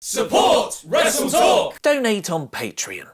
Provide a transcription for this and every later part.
Support WrestleTalk! Donate on Patreon.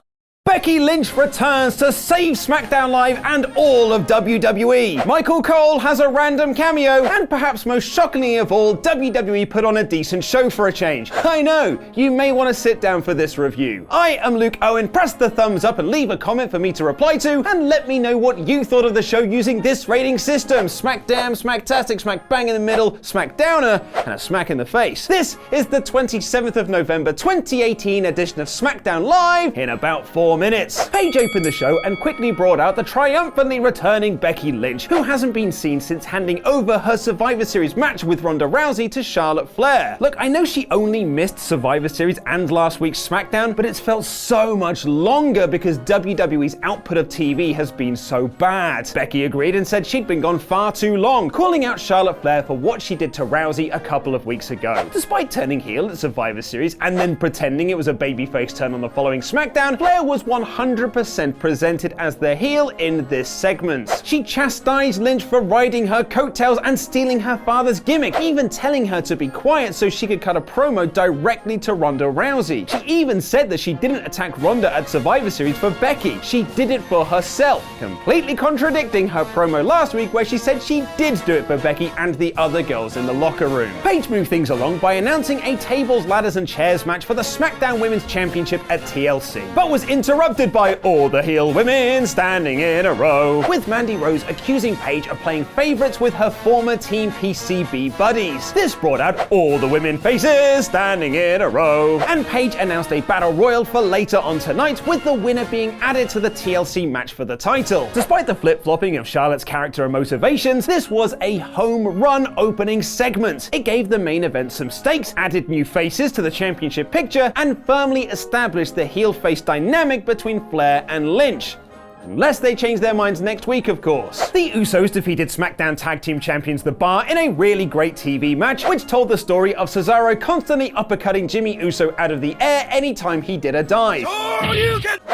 Becky Lynch returns to save SmackDown Live and all of WWE. Michael Cole has a random cameo, and perhaps most shockingly of all, WWE put on a decent show for a change. I know, you may want to sit down for this review. I am Luke Owen, press the thumbs up and leave a comment for me to reply to, and let me know what you thought of the show using this rating system. Smackdown, Smacktastic, Smack Bang in the middle, Smackdowner, and a smack in the face. This is the 27th of November 2018 edition of SmackDown Live in about 4 minutes. Paige opened the show and quickly brought out the triumphantly returning Becky Lynch, who hasn't been seen since handing over her Survivor Series match with Ronda Rousey to Charlotte Flair. Look, I know she only missed Survivor Series and last week's SmackDown, but it's felt so much longer because WWE's output of TV has been so bad. Becky agreed and said she'd been gone far too long, calling out Charlotte Flair for what she did to Rousey a couple of weeks ago. Despite turning heel at Survivor Series and then pretending it was a babyface turn on the following SmackDown, Flair was 100% presented as the heel in this segment. She chastised Lynch for riding her coattails and stealing her father's gimmick, even telling her to be quiet so she could cut a promo directly to Ronda Rousey. She even said that she didn't attack Ronda at Survivor Series for Becky, she did it for herself, completely contradicting her promo last week where she said she did do it for Becky and the other girls in the locker room. Paige moved things along by announcing a tables, ladders and chairs match for the SmackDown Women's Championship at TLC, but was interrupted by all the heel women standing in a row, with Mandy Rose accusing Paige of playing favorites with her former Team PCB buddies. This brought out all the women faces standing in a row, and Paige announced a battle royal for later on tonight, with the winner being added to the TLC match for the title. Despite the flip-flopping of Charlotte's character and motivations, this was a home run opening segment. It gave the main event some stakes, added new faces to the championship picture, and firmly established the heel-face dynamic between Flair and Lynch. Unless they change their minds next week, of course. The Usos defeated SmackDown Tag Team Champions The Bar in a really great TV match, which told the story of Cesaro constantly uppercutting Jimmy Uso out of the air anytime he did a dive.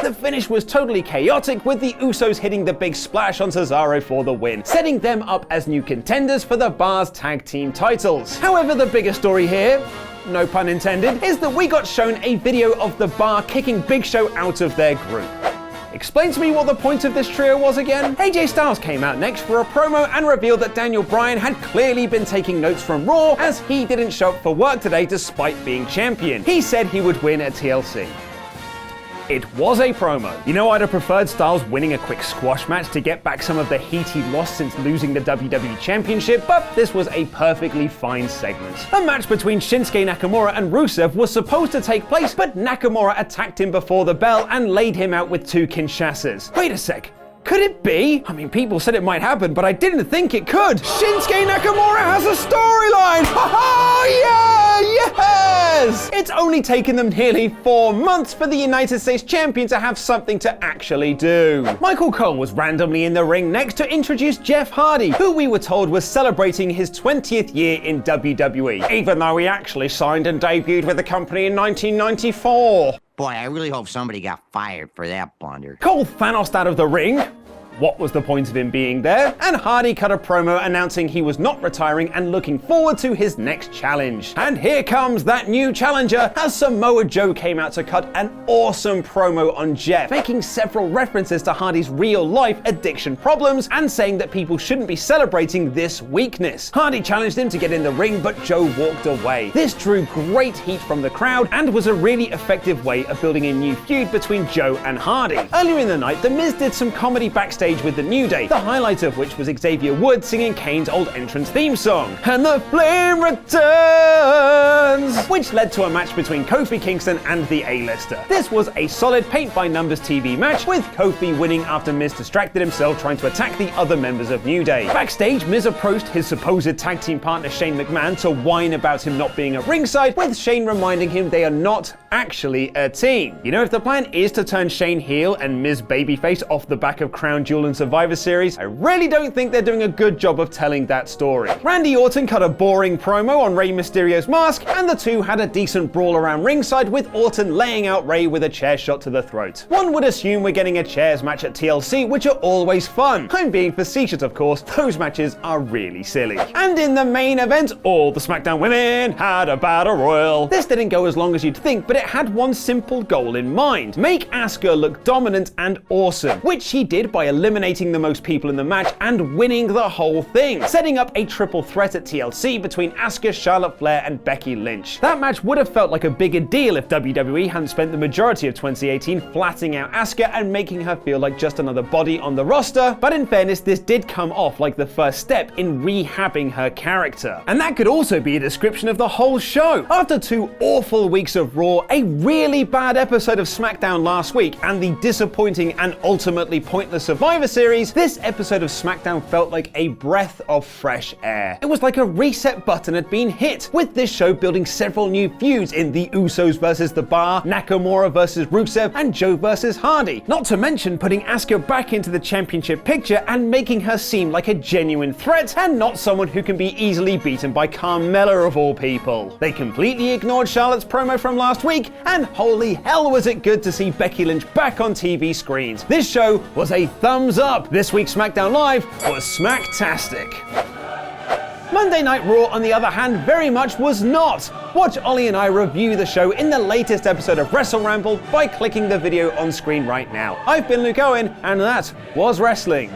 The finish was totally chaotic, with the Usos hitting the big splash on Cesaro for the win, setting them up as new contenders for the Bar's tag team titles. However, the bigger story here, no pun intended, is that we got shown a video of The Bar kicking Big Show out of their group. Explain to me what the point of this trio was again? AJ Styles came out next for a promo and revealed that Daniel Bryan had clearly been taking notes from Raw, as he didn't show up for work today despite being champion. He said he would win at TLC. It was a promo. You know, I'd have preferred Styles winning a quick squash match to get back some of the heat he lost since losing the WWE Championship, but this was a perfectly fine segment. A match between Shinsuke Nakamura and Rusev was supposed to take place, but Nakamura attacked him before the bell and laid him out with 2 Kinshasas. Wait a sec. Could it be? I mean, people said it might happen, but I didn't think it could. Shinsuke Nakamura has a storyline! Ha-ha! Yeah! Yes! It's only taken them nearly 4 months for the United States Champion to have something to actually do. Michael Cole was randomly in the ring next to introduce Jeff Hardy, who we were told was celebrating his 20th year in WWE, even though he actually signed and debuted with the company in 1994. Boy, I really hope somebody got fired for that blunder. Cole Thanos'd out of the ring. What was the point of him being there? And Hardy cut a promo announcing he was not retiring and looking forward to his next challenge. And here comes that new challenger, as Samoa Joe came out to cut an awesome promo on Jeff, making several references to Hardy's real-life addiction problems and saying that people shouldn't be celebrating this weakness. Hardy challenged him to get in the ring, but Joe walked away. This drew great heat from the crowd and was a really effective way of building a new feud between Joe and Hardy. Earlier in the night, The Miz did some comedy backstage with the New Day, the highlight of which was Xavier Woods singing Kane's old entrance theme song, And the Flame Returns, which led to a match between Kofi Kingston and the A-lister. This was a solid paint-by-numbers TV match, with Kofi winning after Miz distracted himself trying to attack the other members of New Day. Backstage, Miz approached his supposed tag team partner Shane McMahon to whine about him not being at ringside, with Shane reminding him they are not actually a team. You know, if the plan is to turn Shane heel and Miz babyface off the back of Crown Jewel and Survivor Series, I really don't think they're doing a good job of telling that story. Randy Orton cut a boring promo on Rey Mysterio's mask, and the two had a decent brawl around ringside with Orton laying out Rey with a chair shot to the throat. One would assume we're getting a chairs match at TLC, which are always fun. I'm being facetious, of course, those matches are really silly. And in the main event, all the SmackDown women had a battle royal. This didn't go as long as you'd think, but it had one simple goal in mind: make Asuka look dominant and awesome, which she did by eliminating the most people in the match and winning the whole thing, setting up a triple threat at TLC between Asuka, Charlotte Flair, and Becky Lynch. That match would have felt like a bigger deal if WWE hadn't spent the majority of 2018 flattening out Asuka and making her feel like just another body on the roster, but in fairness, this did come off like the first step in rehabbing her character. And that could also be a description of the whole show. After 2 awful weeks of Raw, a really bad episode of SmackDown last week, and the disappointing and ultimately pointless Survivor Series, this episode of SmackDown felt like a breath of fresh air. It was like a reset button had been hit, with this show building several new feuds in the Usos versus The Bar, Nakamura versus Rusev, and Joe versus Hardy. Not to mention putting Asuka back into the championship picture and making her seem like a genuine threat and not someone who can be easily beaten by Carmella of all people. They completely ignored Charlotte's promo from last week, and holy hell was it good to see Becky Lynch back on TV screens. This show was a thumbs up. This week's SmackDown Live was smacktastic. Monday Night Raw, on the other hand, very much was not. Watch Ollie and I review the show in the latest episode of Wrestle Ramble by clicking the video on screen right now. I've been Luke Owen, and that was wrestling.